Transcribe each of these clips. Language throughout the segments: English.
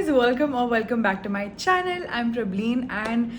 guys, welcome back to my channel. I'm Prableen and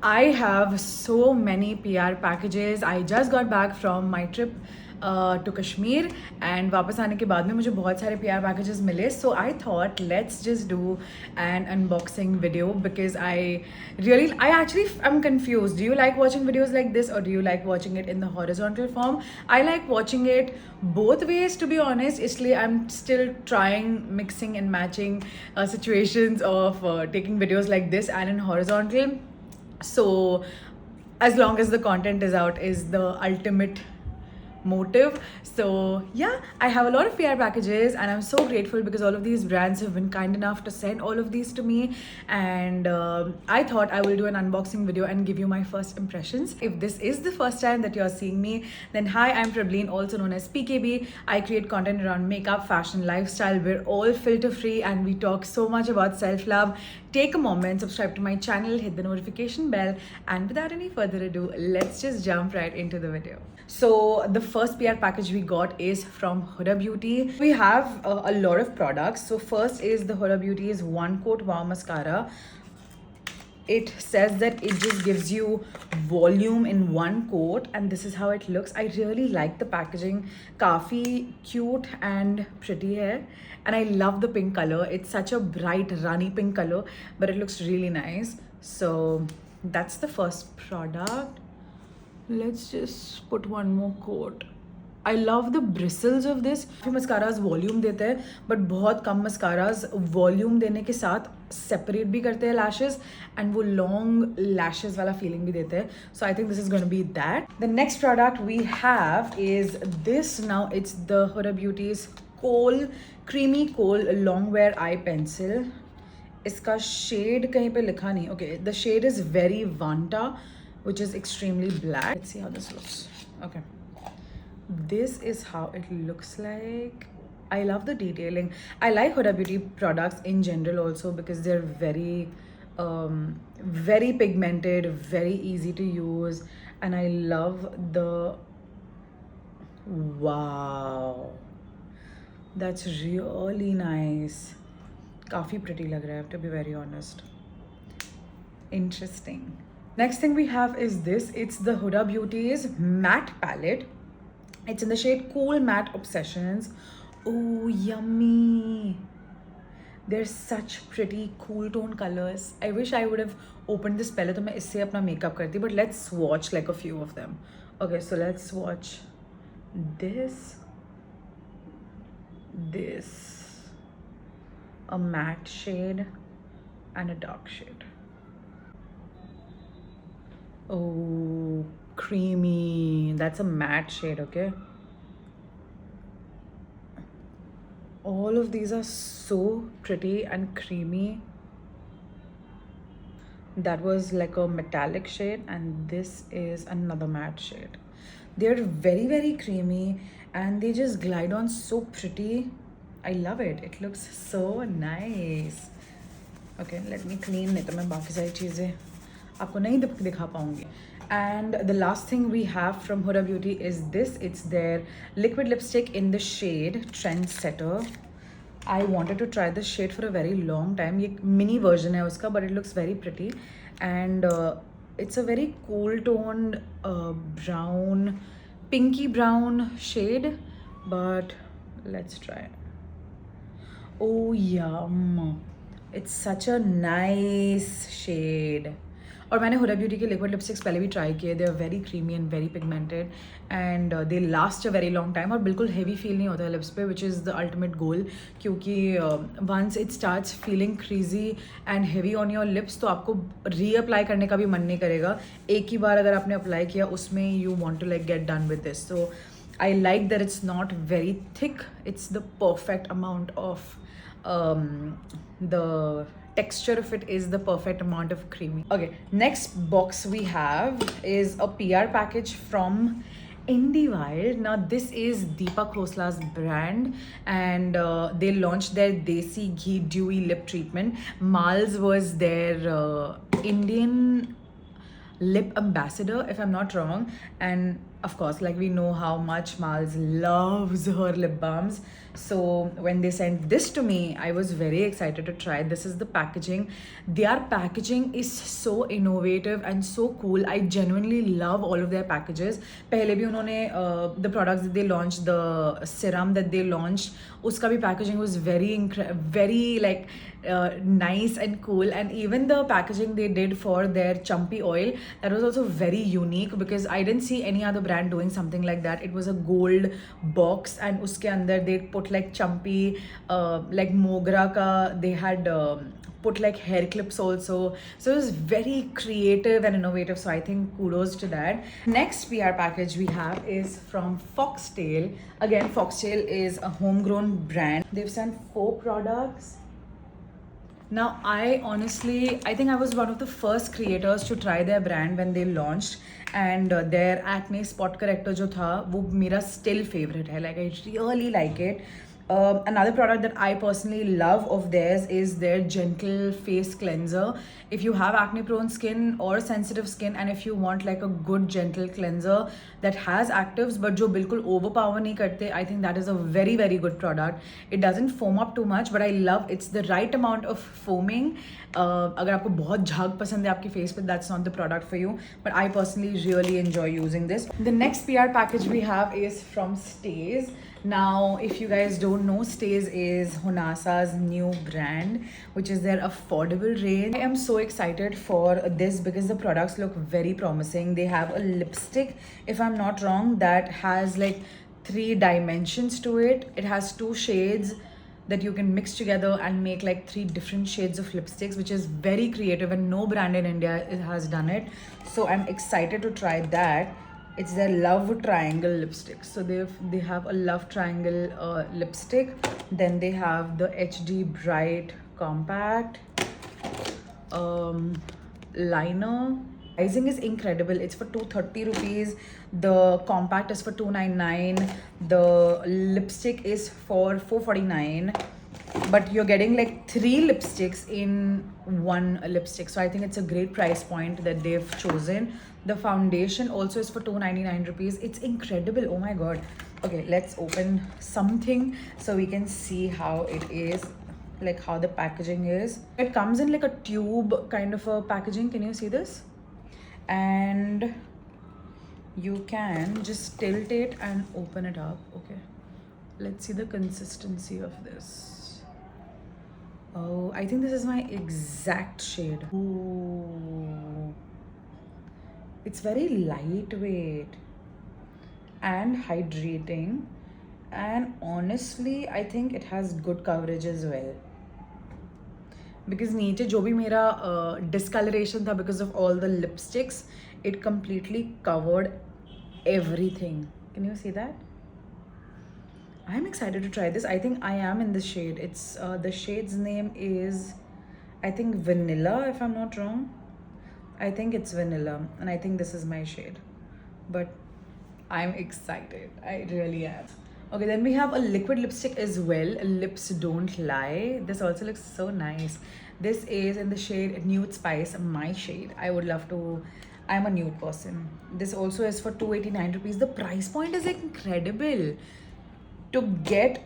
I have so many PR packages. I just got back from my trip to Kashmir and वापस आने के बाद में मुझे बहुत सारे PR packages मिले. So I thought let's just do an unboxing video because I actually am confused. Do you like watching videos like this or do you like watching it in the horizontal form? I like watching it both ways, to be honest. इसलिए I'm still trying mixing and matching situations of taking videos like this and in horizontal. So as long as the content is out is the ultimate motive. So yeah, I have a lot of PR packages and I'm so grateful because all of these brands have been kind enough to send all of these to me, and I thought I will do an unboxing video and give you my first impressions. If this is the first time that you're seeing me, then hi, I'm Prableen, also known as PKB. I create content around makeup, fashion, lifestyle. We're all filter free and we talk so much about self-love. Take a moment, subscribe to my channel, hit the notification bell, and without any further ado, let's just jump right into the video. So the first PR package we got is from Huda Beauty. We have a lot of products. So first is the Huda Beauty's One Coat Wow Mascara. It says that it just gives you volume in one coat, and this is how it looks. I really like the packaging. Kafi cute and pretty hai, and I love the pink color. It's such a bright runny pink color, but it looks really nice. So that's the first product. Let's just put one more coat. I love the bristles of this. काफ़ी mascaras volume देते हैं, but बहुत कम mascaras volume देने के साथ separate भी करते हैं lashes, and वो long lashes वाला feeling भी देते हैं. So I think this is going to be that. The next product we have is this. Now it's the Huda Beauty's Creamy Kohl Longwear Eye Pencil. इसका shade कहीं पे लिखा नहीं. Okay, the shade is very Vanta, which is extremely black. Let's see how this looks. Okay, this is how it looks like. I love the detailing. I like Huda Beauty products in general also because they're very very pigmented, very easy to use, and I love the wow, that's really nice. काफी pretty लग रहा है, I have to be very honest. Interesting. Next thing we have is this. It's the Huda Beauty's matte palette. It's in the shade Cool Matte Obsessions. Oh, yummy. They're such pretty cool tone colors. I wish I would have opened this palette तो मैं इससे अपना makeup करती, but let's swatch like a few of them. Okay, so let's swatch this, a matte shade and a dark shade. Oh, creamy. That's a matte shade, okay? All of these are so pretty and creamy. That was like a metallic shade, and this is another matte shade. They're very, very creamy and they just glide on so pretty. I love it. It looks so nice. Okay, let me clean. नहीं तो मैं बाकी सारी चीज़ें आपको नहीं दिखा पाऊंगी. And the last thing we have from Huda Beauty is this. It's their liquid lipstick in the shade Trendsetter. I wanted to try this shade for a very long time. ये mini version है उसका, but it looks very pretty, and it's a very cool toned brown, pinky brown shade. But let's try it. Oh yum! It's such a nice shade. और मैंने Huda Beauty के liquid lipsticks पहले भी try किए. They are very creamy and very pigmented, and they last a very long time. और बिल्कुल heavy feel नहीं होता है lips पे, which is the ultimate goal. क्योंकि once it starts feeling creasy and heavy on your lips, तो आपको reapply करने का भी मन नहीं करेगा. एक ही बार अगर आपने apply किया उसमें you want to like get done with this. So I like that it's not very thick. It's the perfect amount of the texture of it is the perfect amount of creamy. Okay, next box we have is a PR package from Indiewild. Now this is Deepa Khosla's brand, and they launched their Desi Ghee Dewy Lip Treatment. Mals was their Indian lip ambassador, if I'm not wrong, and of course, like we know how much Mals loves her lip balms. So when they sent this to me, I was very excited to try. This is the packaging. Their packaging is so innovative and so cool. I genuinely love all of their packages. पहले भी उन्होंने the products that they launched, the serum that they launched, उसका भी packaging was very like nice and cool. And even the packaging they did for their chumpy oil, that was also very unique because I didn't see any other brand doing something like that. It was a gold box and uske andar they put like chumpy like mogra ka, they had put like hair clips also. So it was very creative and innovative. So I think kudos to that. Next PR package we have is from Foxtail. Again, Foxtail is a homegrown brand. They've sent 4 products. Now, I think I was one of the first creators to try their brand when they launched, and their acne spot corrector जो था वो मेरा still favorite है. Like I really like it. Another product that I personally love of theirs is their gentle face cleanser. If you have acne prone skin or sensitive skin, and if you want like a good gentle cleanser that has actives but जो बिल्कुल overpower नहीं करते, I think that is a very very good product. It doesn't foam up too much, but I love it's the right amount of foaming. अगर आपको बहुत झाग पसंद है आपकी face पे, that's not the product for you. But I personally really enjoy using this. The next PR package we have is from Stays. Now, if you guys don't know, Stays is Hunasa's new brand, which is their affordable range. I am so excited for this because the products look very promising. They have a lipstick, if I'm not wrong, that has like 3 dimensions to it. It has 2 shades that you can mix together and make like 3 different shades of lipsticks, which is very creative and no brand in India has done it. So I'm excited to try that. It's their love triangle lipstick. So they have a love triangle lipstick. Then they have the HD Bright Compact liner. Pricing is incredible. It's for 230 rupees. The compact is for 299. The lipstick is for 449. But you're getting like 3 lipsticks in 1 lipstick. So I think it's a great price point that they've chosen. The foundation also is for 299 rupees. It's incredible. Oh my god. Okay, let's open something so we can see how it is, like how the packaging is. It comes in like a tube kind of a packaging. Can you see this? And you can just tilt it and open it up. Okay, let's see the consistency of this. Oh, I think this is my exact shade. Ooh. It's very lightweight and hydrating, and honestly I think it has good coverage as well, because नीचे जो भी मेरा discoloration था because of all the lipsticks, it completely covered everything. Can you see that? I'm excited to try this. I think I am in this shade. It's the shade's name is, I think, Vanilla, if I'm not wrong. I think it's Vanilla, and I think this is my shade. But I'm excited. I really am. Okay, then we have a liquid lipstick as well. Lips Don't Lie. This also looks so nice. This is in the shade Nude Spice, my shade. I would love to. I'm a nude person. This also is for 289 rupees. The price point is incredible. To get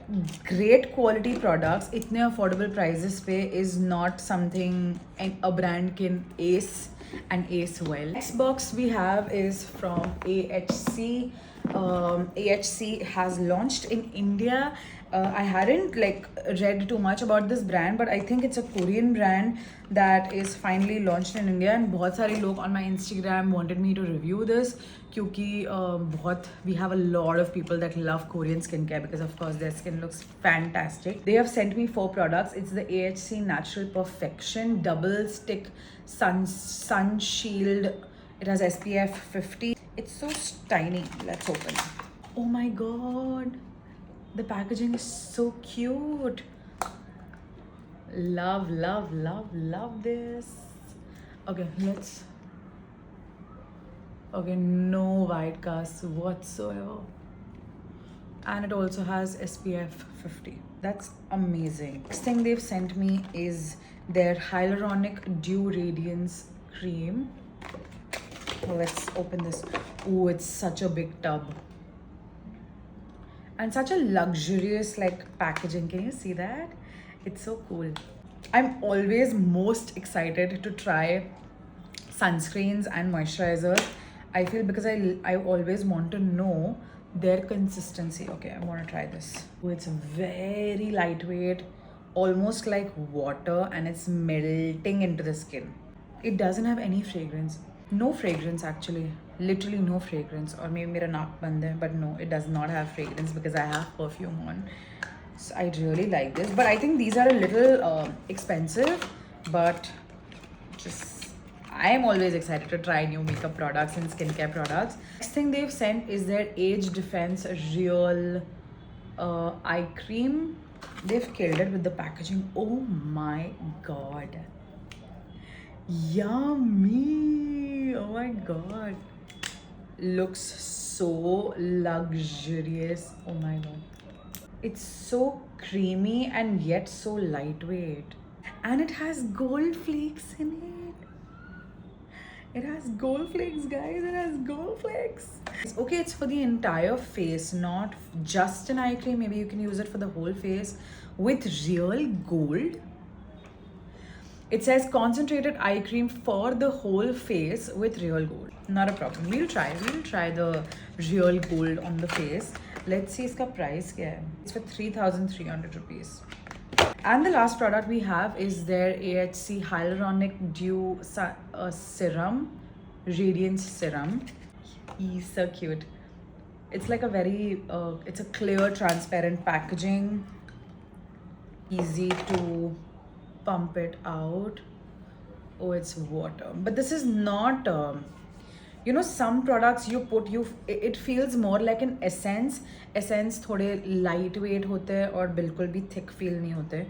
great quality products, itne affordable prices pe is not something a brand can ace and ace well. Next box we have is from AHC. AHC has launched in India. I hadn't like read too much about this brand, but I think it's a Korean brand that is finally launched in India, and बहुत सारे लोग on my Instagram wanted me to review this क्योंकि we have a lot of people that love Korean skincare because of course their skin looks fantastic. They have sent me 4 products. It's the AHC Natural Perfection Double Stick Sun Shield. It has SPF 50. It's so tiny. Let's open it. Oh my god. The packaging is so cute. Love, love, love, love this. Okay, let's... Okay, no white cast whatsoever. And it also has SPF 50. That's amazing. Next thing they've sent me is their Hyaluronic Dew Radiance Cream. let's open this. Oh, it's such a big tub. And such a luxurious like packaging. Can you see that? It's so cool. I'm always most excited to try sunscreens and moisturizers. I feel because I always want to know their consistency. Okay, I want to try this. Oh, it's very lightweight, almost like water, and it's melting into the skin. It doesn't have any fragrance. No fragrance actually. Literally no fragrance. Or maybe mera naak band hai, but no, it does not have fragrance because I have perfume on. So I really like this. But I think these are a little expensive, but just I am always excited to try new makeup products and skincare products. Next thing they've sent is their Age Defense Real Eye Cream. They've killed it with the packaging. Oh my god. Yummy. Oh my god. Looks so luxurious. Oh my god. It's so creamy and yet so lightweight. And it has gold flakes in it. It has gold flakes, guys. It has gold flakes. Okay, it's for the entire face, not just an eye cream. Maybe you can use it for the whole face with real gold. It says concentrated eye cream for the whole face with real gold. Not a problem. We'll try the real gold on the face. Let's see its price. It's for 3,300 rupees. And the last product we have is their AHC Hyaluronic Dew Serum, Radiance Serum. He's so cute. It's like a very, it's a clear, transparent packaging. Easy to pump it out. Oh, it's water. But this is not, you know, some products you put, it feels more like an essence. Essence थोड़े lightweight होते हैं और बिल्कुल भी thick feel नहीं होते.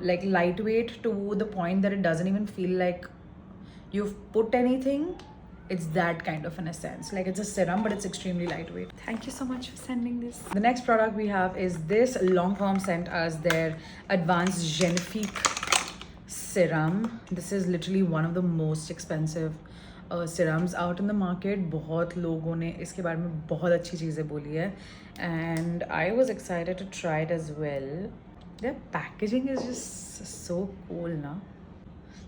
Like lightweight to the point that it doesn't even feel like you've put anything. It's that kind of an essence. Like it's a serum, but it's extremely lightweight. Thank you so much for sending this. The next product we have is this. Longcom sent us their Advanced Genifique Serum. This is literally one of the most expensive serums out in the market. बहुत लोगों ने इसके बारे में बहुत अच्छी चीज़ें बोली है, and I was excited to try it as well. Their packaging is just so cool, na?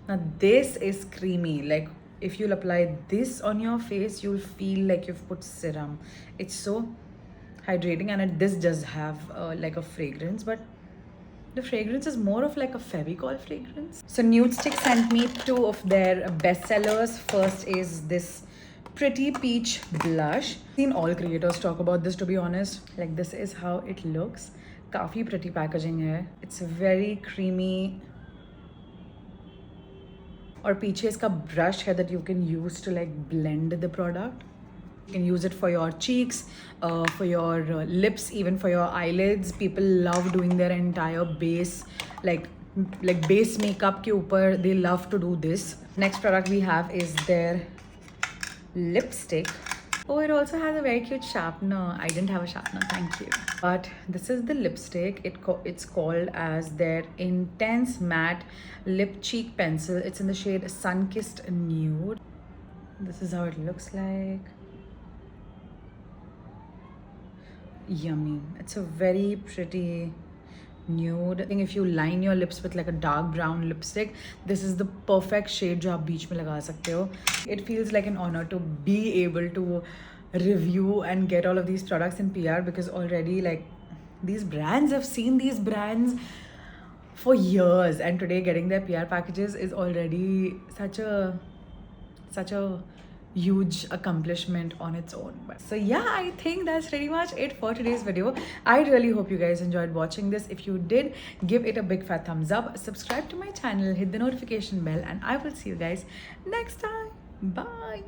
Now this is creamy. Like if you'll apply this on your face, you'll feel like you've put serum. It's so hydrating, and this does have like a fragrance, but the fragrance is more of like a Fevicol fragrance. So Nude Stick sent me two of their bestsellers. First is this Pretty Peach Blush. I've seen all creators talk about this, to be honest. Like this is how it looks. Kafi pretty packaging hai. It's very creamy. Or पीछे इसका brush है that you can use to like blend the product. You can use it for your cheeks, for your lips, even for your eyelids. People love doing their entire base, like base makeup के ऊपर. They love to do this. Next product we have is their lipstick. Oh, it also has a very cute sharpener. I didn't have a sharpener, thank you. But this is the lipstick. It's called as their Intense Matte Lip Cheek Pencil. It's in the shade Sun-Kissed Nude. This is how it looks like. Yummy. It's a very pretty nude. I think if you line your lips with like a dark brown lipstick, this is the perfect shade जो आप बीच में लगा सकते हो. It feels like an honor to be able to review and get all of these products in PR, because already like these brands, I've seen these brands for years, and today getting their PR packages is already such a huge accomplishment on its own. But so yeah, I think that's pretty much it for today's video. I really hope you guys enjoyed watching this. If you did, give it a big fat thumbs up, subscribe to my channel, hit the notification bell, and I will see you guys next time. Bye.